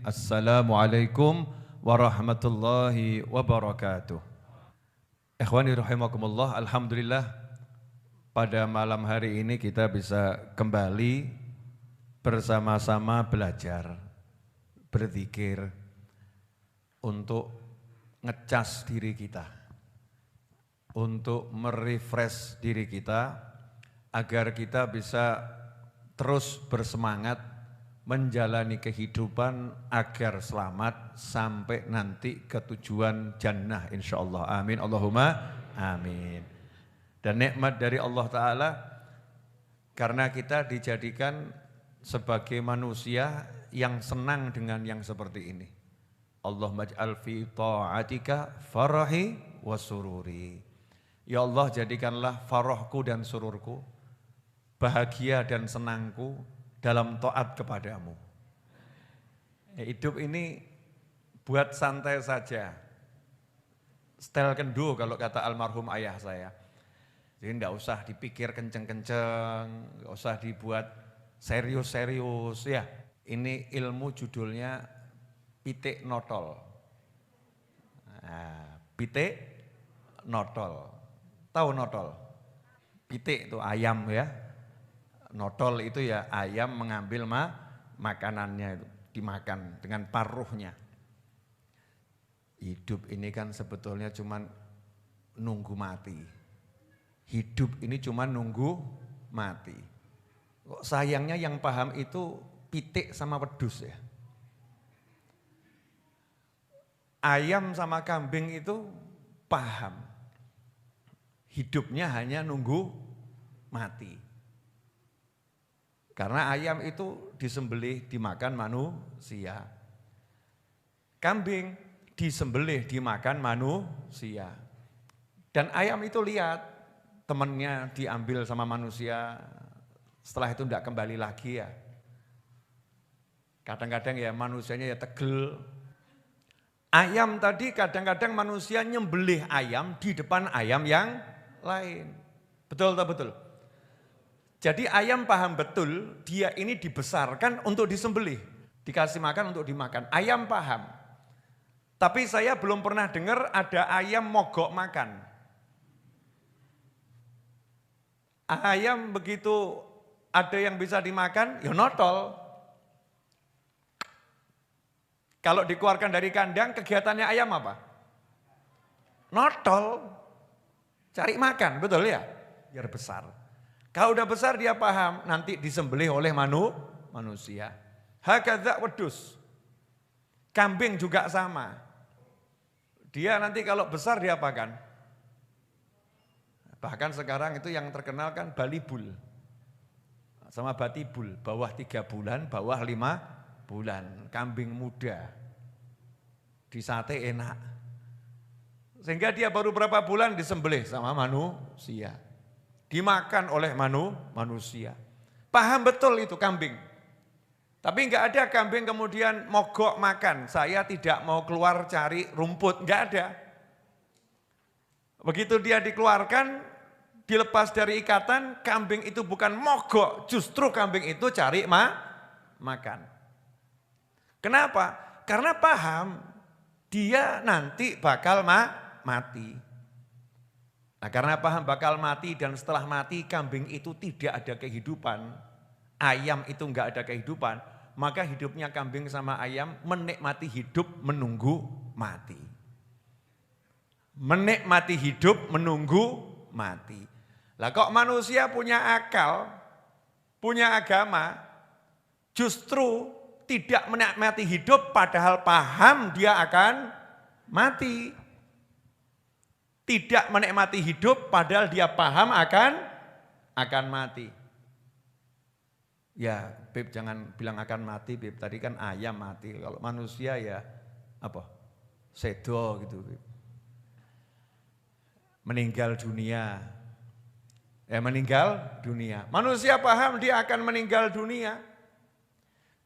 Assalamualaikum warahmatullahi wabarakatuh. Ikhwani rahimakumullah, alhamdulillah pada malam hari ini kita bisa kembali bersama-sama belajar, berzikir untuk ngecas diri kita, untuk merefresh diri kita agar kita bisa terus bersemangat menjalani kehidupan agar selamat sampai nanti ke tujuan jannah insyaallah. Amin Allahumma amin. Dan nikmat dari Allah Ta'ala karena kita dijadikan sebagai manusia yang senang dengan yang seperti ini. Allahumma ij'al fi ta'atika farahi wa sururi. Ya Allah, jadikanlah farahku dan sururku, bahagia dan senangku dalam taat kepadamu. Hidup ini buat santai saja. Setel kendo kalau kata almarhum ayah saya. Jadi enggak usah dipikir kenceng-kenceng, enggak usah dibuat serius-serius ya. Ini ilmu judulnya pitik notol. Nah, pitik notol. Tahu notol? Pitik itu ayam ya. Notol itu ya ayam mengambil makanannya itu dimakan dengan paruhnya. Hidup ini kan sebetulnya cuman nunggu mati. Hidup ini cuma nunggu mati. Kok sayangnya yang paham itu pitik sama wedhus ya. Ayam sama kambing itu paham. Hidupnya hanya nunggu mati. Karena ayam itu disembelih dimakan manusia. Kambing disembelih dimakan manusia. Dan ayam itu lihat temannya diambil sama manusia, setelah itu tidak kembali lagi ya. Kadang-kadang ya manusianya ya tegel. Ayam tadi kadang-kadang manusia nyembelih ayam di depan ayam yang lain. Betul tak betul? Jadi ayam paham betul dia ini dibesarkan untuk disembelih, dikasih makan untuk dimakan. Ayam paham. Tapi saya belum pernah dengar ada ayam mogok makan. Ayam begitu ada yang bisa dimakan, ya notol. Kalau dikeluarkan dari kandang, kegiatannya ayam apa? Notol. Cari makan, betul ya? Biar besar. Kalau udah besar dia paham, nanti disembelih oleh manusia. Hakadza wedhus. Kambing juga sama. Dia nanti kalau besar dia apakan? Bahkan sekarang itu yang terkenal kan balibul. Sama batibul, bawah 3 bulan, bawah 5 bulan. Kambing muda. Disate enak. Sehingga dia baru berapa bulan disembelih sama manusia. Dimakan oleh manusia. Paham betul itu kambing. Tapi enggak ada kambing kemudian mogok makan. Saya tidak mau keluar cari rumput, enggak ada. Begitu dia dikeluarkan, dilepas dari ikatan, kambing itu bukan mogok, justru kambing itu cari makan. Kenapa? Karena paham dia nanti bakal mati. Nah, karena paham bakal mati dan setelah mati kambing itu tidak ada kehidupan, ayam itu enggak ada kehidupan, maka hidupnya kambing sama ayam menikmati hidup menunggu mati. Menikmati hidup menunggu mati. Lah kok manusia punya akal, punya agama, justru tidak menikmati hidup padahal paham dia akan mati. Tidak menikmati hidup padahal dia paham akan mati. Ya, Beb jangan bilang akan mati, Beb. Tadi kan ayam mati. Kalau manusia ya apa? Sedo gitu, Beb. Meninggal dunia. Meninggal dunia. Manusia paham dia akan meninggal dunia.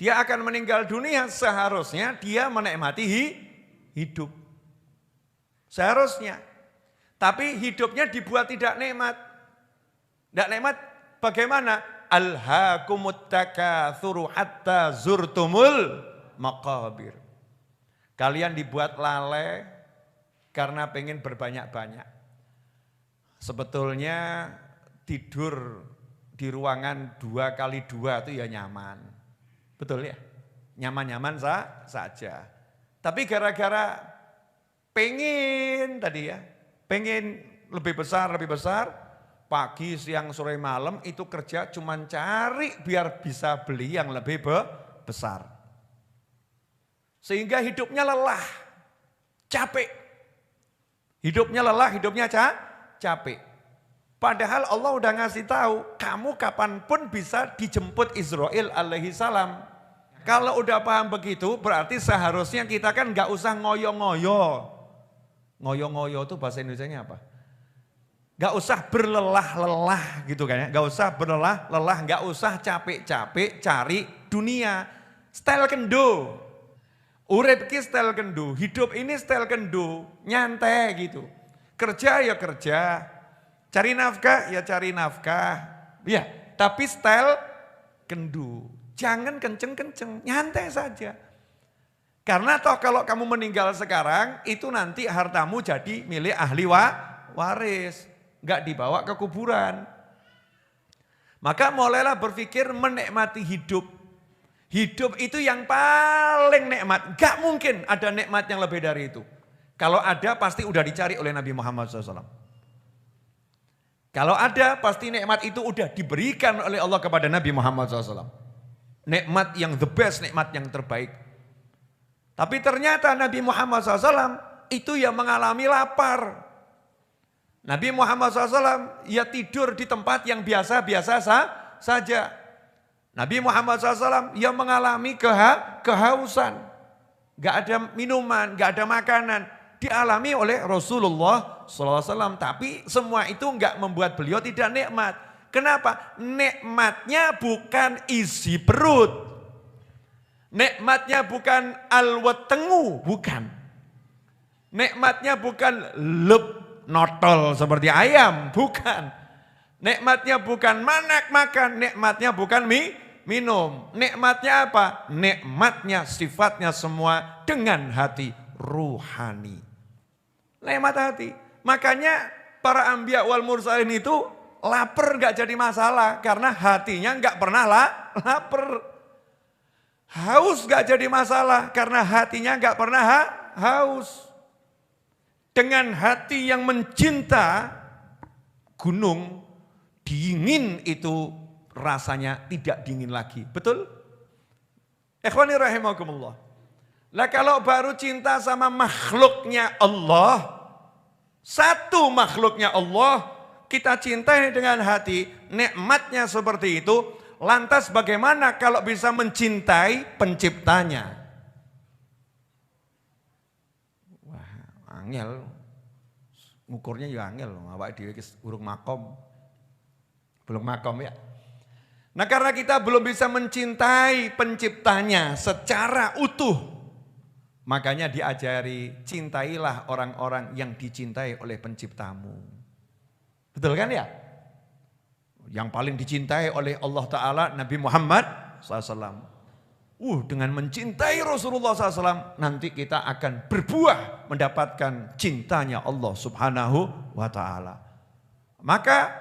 Dia akan meninggal dunia, seharusnya dia menikmati hidup. Seharusnya. Tapi hidupnya dibuat tidak nikmat. Tidak nikmat bagaimana? Alhaakumut takatsuru hatta zurtumul maqabir. Kalian dibuat lalai karena pengen berbanyak-banyak. Sebetulnya tidur di ruangan 2x2 itu ya nyaman. Betul ya? Nyaman-nyaman saja. Tapi gara-gara pengen tadi ya, pengen lebih besar, pagi, siang, sore, malam itu kerja cuman cari biar bisa beli yang lebih besar. Sehingga hidupnya lelah, capek. Hidupnya lelah, hidupnya capek. Padahal Allah udah ngasih tahu, kamu kapanpun bisa dijemput Israel alaihi salam. Kalau udah paham begitu, berarti seharusnya kita kan gak usah ngoyo-ngoyo. Ngoyo-ngoyo itu bahasa Indonesianya apa? Gak usah berlelah-lelah gitu kan ya. Gak usah berlelah-lelah, gak usah capek-capek cari dunia. Style kendo. Urip ki style kendo, hidup ini style kendo, nyantai gitu. Kerja ya kerja, cari nafkah ya cari nafkah. Ya, tapi style kendo. Jangan kenceng-kenceng, nyantai saja. Karena toh kalau kamu meninggal sekarang, itu nanti hartamu jadi milik ahli waris. Enggak dibawa ke kuburan. Maka mulailah berpikir menikmati hidup. Hidup itu yang paling nikmat. Enggak mungkin ada nikmat yang lebih dari itu. Kalau ada pasti udah dicari oleh Nabi Muhammad SAW. Kalau ada pasti nikmat itu udah diberikan oleh Allah kepada Nabi Muhammad SAW. Nikmat yang the best, nikmat yang terbaik. Tapi ternyata Nabi Muhammad SAW itu yang mengalami lapar. Nabi Muhammad SAW ya tidur di tempat yang biasa-biasa saja. Nabi Muhammad SAW yang mengalami kehausan. Gak ada minuman, gak ada makanan. Dialami oleh Rasulullah SAW. Tapi semua itu gak membuat beliau tidak nikmat. Kenapa? Nikmatnya bukan isi perut. Nikmatnya bukan alwetengu, bukan. Nikmatnya bukan notol seperti ayam, bukan. Nikmatnya bukan makan, nikmatnya bukan minum. Nikmatnya apa? Nikmatnya sifatnya semua dengan hati ruhani. Nikmat hati. Makanya para anbiya wal mursalin itu lapar gak jadi masalah karena hatinya gak pernah lapar. Haus gak jadi masalah karena hatinya gak pernah haus. Dengan hati yang mencinta gunung, dingin itu rasanya tidak dingin lagi. Betul? Ikhwani rahimakumullah. Lah kalau baru cinta sama makhluknya Allah, satu makhluknya Allah, kita cintai dengan hati, nikmatnya seperti itu. Lantas bagaimana kalau bisa mencintai penciptanya? Wah, angel. Ngukurnya ya angel, awake dhewe urung makom. Belum makom ya. Nah karena kita belum bisa mencintai penciptanya secara utuh. Makanya diajari, cintailah orang-orang yang dicintai oleh penciptamu. Betul kan ya? Yang paling dicintai oleh Allah Ta'ala Nabi Muhammad SAW. Dengan mencintai Rasulullah SAW nanti kita akan berbuah mendapatkan cintanya Allah Subhanahu wa Ta'ala. Maka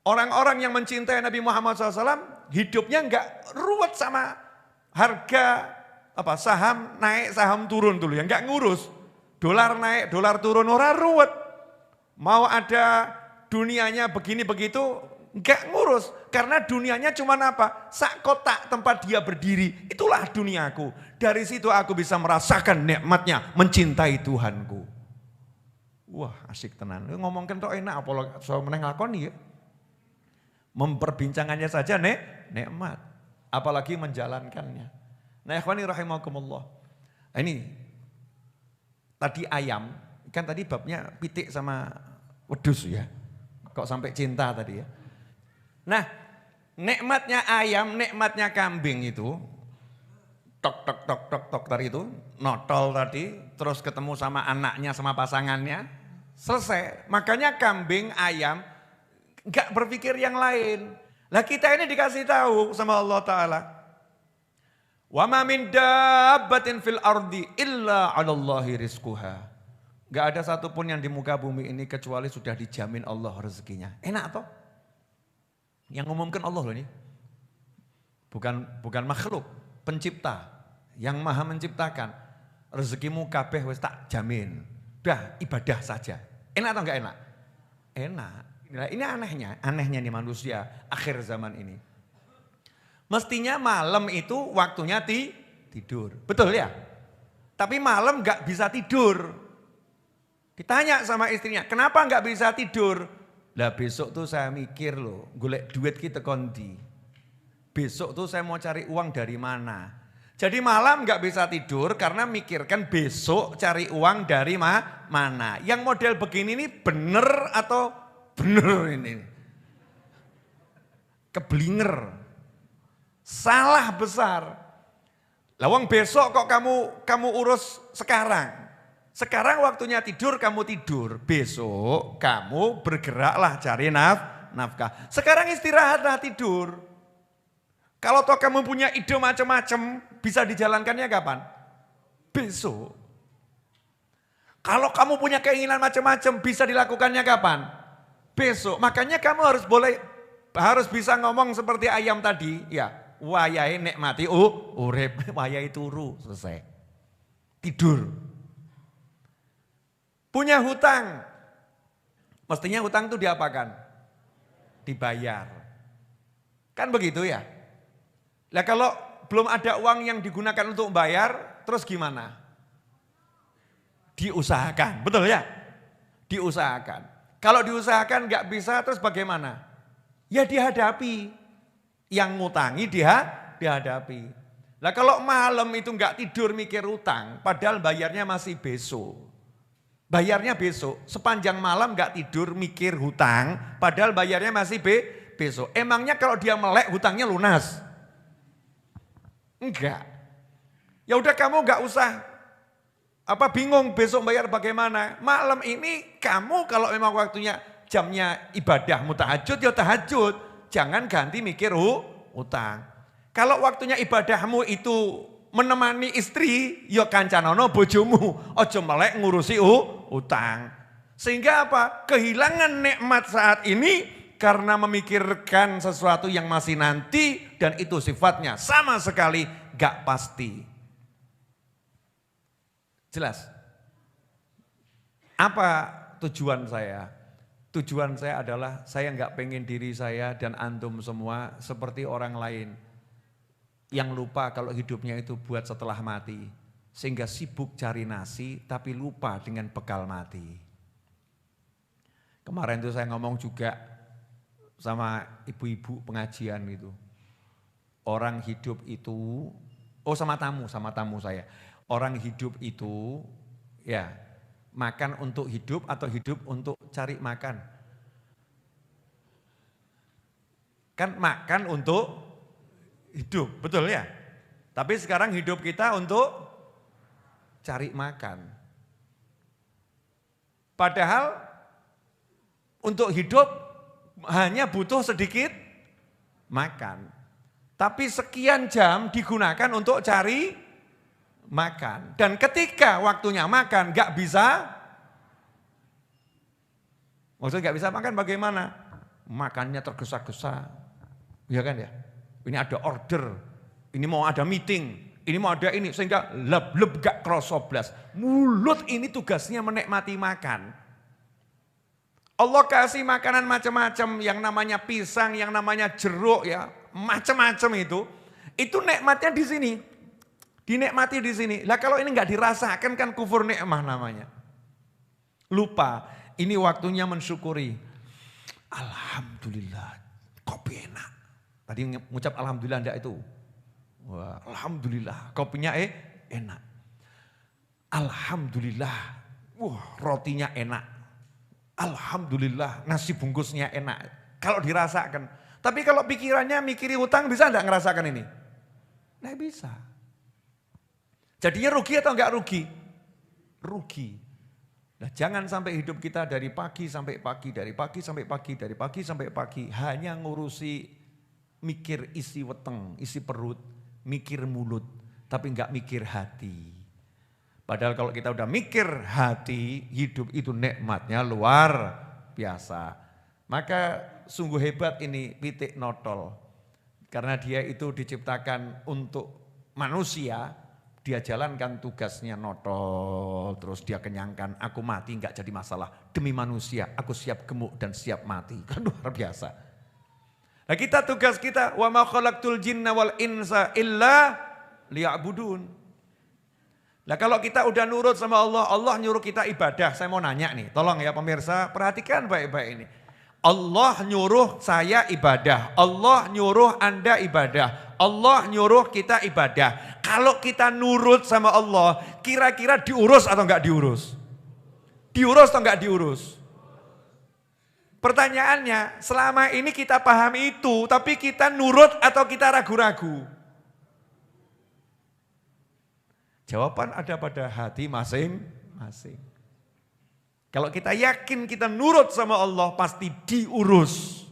orang-orang yang mencintai Nabi Muhammad SAW hidupnya enggak ruwet sama harga saham naik saham turun dulu ya, enggak ngurus. Dolar naik dolar turun ora ruwet. Mau ada dunianya begini begitu enggak ngurus karena dunianya cuma apa? Sak kotak tempat dia berdiri, itulah duniaku. Dari situ aku bisa merasakan nikmatnya mencintai Tuhanku. Wah, asik tenan. Ngomongkan tok enak apa so meneh nglakoni ya. Memperbincangannya saja nikmat, apalagi menjalankannya. Nah, ikhwani rahimakumullah. Ini tadi ayam, kan tadi babnya pitik sama wedhus ya. Kok sampai cinta tadi ya. Nah, nikmatnya ayam, nikmatnya kambing itu, tok tadi itu, notol tadi, terus ketemu sama anaknya, sama pasangannya, selesai. Makanya kambing, ayam, gak berpikir yang lain. Lah kita ini dikasih tahu sama Allah Ta'ala. Wa ma min dabbatin fil ardi illa 'alallahi rizquha. Enggak ada satupun yang di muka bumi ini kecuali sudah dijamin Allah rezekinya. Enak toh? Yang ngumumkan Allah loh ini. Bukan makhluk, pencipta yang maha menciptakan. Rezekimu kabeh wis tak jamin. Udah ibadah saja. Enak atau enggak enak? Enak. Nah, ini anehnya nih manusia akhir zaman ini. Mestinya malam itu waktunya tidur. Betul ya? Tapi malam gak bisa tidur. Ditanya sama istrinya, kenapa gak bisa tidur? Lah besok tuh saya mikir loh, golek duit kita kondi. Besok tuh saya mau cari uang dari mana. Jadi malam gak bisa tidur karena mikirkan besok cari uang dari mana. Yang model begini ini bener atau bener ini? Keblinger. Salah besar. Lawang besok kok kamu urus sekarang. Sekarang waktunya tidur kamu tidur. Besok kamu bergeraklah cari nafkah. Sekarang istirahatlah tidur. Kalau toh kamu punya ide macam-macam, bisa dijalankannya kapan? Besok. Kalau kamu punya keinginan macam-macam, bisa dilakukannya kapan? Besok. Makanya kamu harus bisa ngomong seperti ayam tadi, ya. Wayahe nikmati urip, wayahe turu, selesai. Tidur. Punya hutang. Mestinya hutang itu diapakan? Dibayar. Kan begitu ya? Lah kalau belum ada uang yang digunakan untuk bayar, terus gimana? Diusahakan, betul ya? Diusahakan. Kalau diusahakan nggak bisa, terus bagaimana? Ya dihadapi. Yang ngutangi dihadapi. Nah kalau malam itu nggak tidur mikir utang, padahal bayarnya masih besok. Bayarnya besok, sepanjang malam nggak tidur mikir hutang, padahal bayarnya masih besok. Emangnya kalau dia melek hutangnya lunas? Enggak. Ya udah kamu nggak usah bingung besok bayar bagaimana. Malam ini kamu kalau memang waktunya jamnya ibadahmu tahajud ya tahajud. Jangan ganti mikir utang. Kalau waktunya ibadahmu itu menemani istri, ya kancanono bojomu. Ojo melek ngurusi utang. Sehingga apa? Kehilangan nikmat saat ini karena memikirkan sesuatu yang masih nanti dan itu sifatnya sama sekali gak pasti. Jelas? Apa tujuan saya? Tujuan saya adalah saya nggak pengen diri saya dan antum semua seperti orang lain yang lupa kalau hidupnya itu buat setelah mati. Sehingga sibuk cari nasi tapi lupa dengan bekal mati. Kemarin itu saya ngomong juga sama ibu-ibu pengajian itu. Orang hidup itu, sama tamu saya. Orang hidup itu ya makan untuk hidup atau hidup untuk cari makan? Kan makan untuk hidup, betul ya? Tapi sekarang hidup kita untuk cari makan. Padahal untuk hidup hanya butuh sedikit makan. Tapi sekian jam digunakan untuk cari makan. Dan ketika waktunya makan gak bisa, maksudnya gak bisa makan bagaimana? Makannya tergesa-gesa, ya kan ya? Ini ada order, ini mau ada meeting, ini mau ada ini, sehingga leb-leb gak krosoblas. Mulut ini tugasnya menikmati makan. Allah kasih makanan macam-macam, yang namanya pisang, yang namanya jeruk ya, macam-macam itu nikmatnya di sini. Dinikmati di sini. Lah kalau ini nggak dirasakan kan kufur nikmah namanya. Lupa, ini waktunya mensyukuri. Alhamdulillah, kopi enak. Tadi ngucap alhamdulillah enggak itu? Wah, alhamdulillah, kopinya enak. Alhamdulillah, rotinya enak. Alhamdulillah, nasi bungkusnya enak. Kalau dirasakan. Tapi kalau pikirannya mikiri utang bisa enggak ngerasakan ini? Nggak bisa. Jadinya rugi atau enggak rugi? Rugi. Nah, jangan sampai hidup kita dari pagi sampai pagi, dari pagi sampai pagi, dari pagi sampai pagi hanya ngurusi mikir isi weteng, isi perut, mikir mulut, tapi enggak mikir hati. Padahal kalau kita udah mikir hati, hidup itu nikmatnya luar biasa. Maka sungguh hebat ini Pitik Notol. Karena dia itu diciptakan untuk manusia, dia jalankan tugasnya notol, terus dia kenyangkan, aku mati enggak jadi masalah. Demi manusia, aku siap gemuk dan siap mati. Kan luar biasa. Nah kita tugas kita, wa ma khalaqtul jinna wal insa illa liya'budun. Nah kalau kita udah nurut sama Allah, Allah nyuruh kita ibadah. Saya mau nanya nih, tolong ya pemirsa, perhatikan baik-baik ini. Allah nyuruh saya ibadah, Allah nyuruh Anda ibadah, Allah nyuruh kita ibadah. Kalau kita nurut sama Allah, kira-kira diurus atau enggak diurus? Diurus atau enggak diurus? Pertanyaannya, selama ini kita paham itu, tapi kita nurut atau kita ragu-ragu? Jawaban ada pada hati masing-masing. Kalau kita yakin kita nurut sama Allah pasti diurus.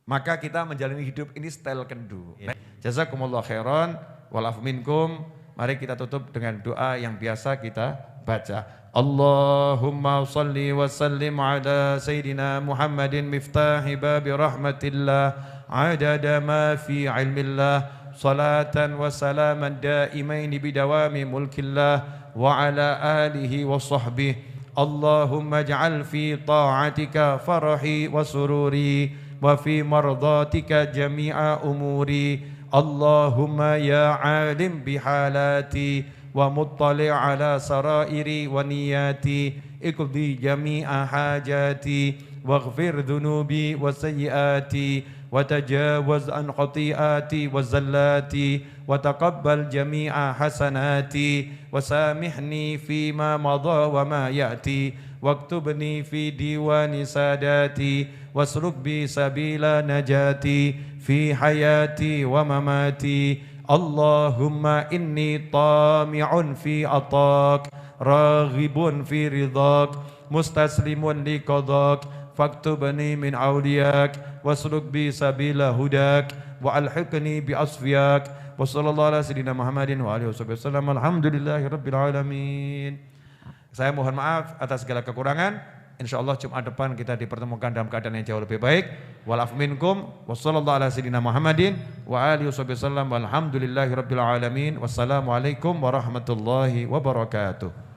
Maka kita menjalani hidup ini style kendu. Ya. Jazakumullah khairan walafu minkum. Mari kita tutup dengan doa yang biasa kita baca. Allahumma salli wa sallim ala Sayyidina Muhammadin miftahi babi rahmatillah adada ma fi ilmillah salatan wa salaman daimaini bidawami mulkillah wa ala alihi wa sahbihi. اللهم اجعل في طاعتك فرحي وسروري وفي مرضاتك جميع أموري اللهم يا عالم بحالاتي ومطلع على سرائري ونياتي اقضي جميع حاجاتي واغفر ذنوبي وسيئاتي وتجاوز عن خطيئاتي وزلاتي وتقبل جميع حسناتي وسامحني فيما مضى وما يأتي واكتبني في ديوان ساداتي واسلك بي سبيل نجاتي في حياتي ومماتي اللهم إني طامع في عطاك راغب في رضاك مستسلم لقضاك فاكتبني من أولياك واسلك بي سبيل هداك وألحقني بأصفياك وصلى الله على سيدنا محمد وآله وسلم alhamdulillahi rabbil alamin. Saya mohon maaf atas segala kekurangan. Insyaallah Jumat depan kita dipertemukan dalam keadaan yang jauh lebih baik. Walafu minkum wa sallallahu ala sayyidina Muhammadin wa alihi wasallam walhamdulillahi rabbil alamin. Wassalamualaikum warahmatullahi wabarakatuh.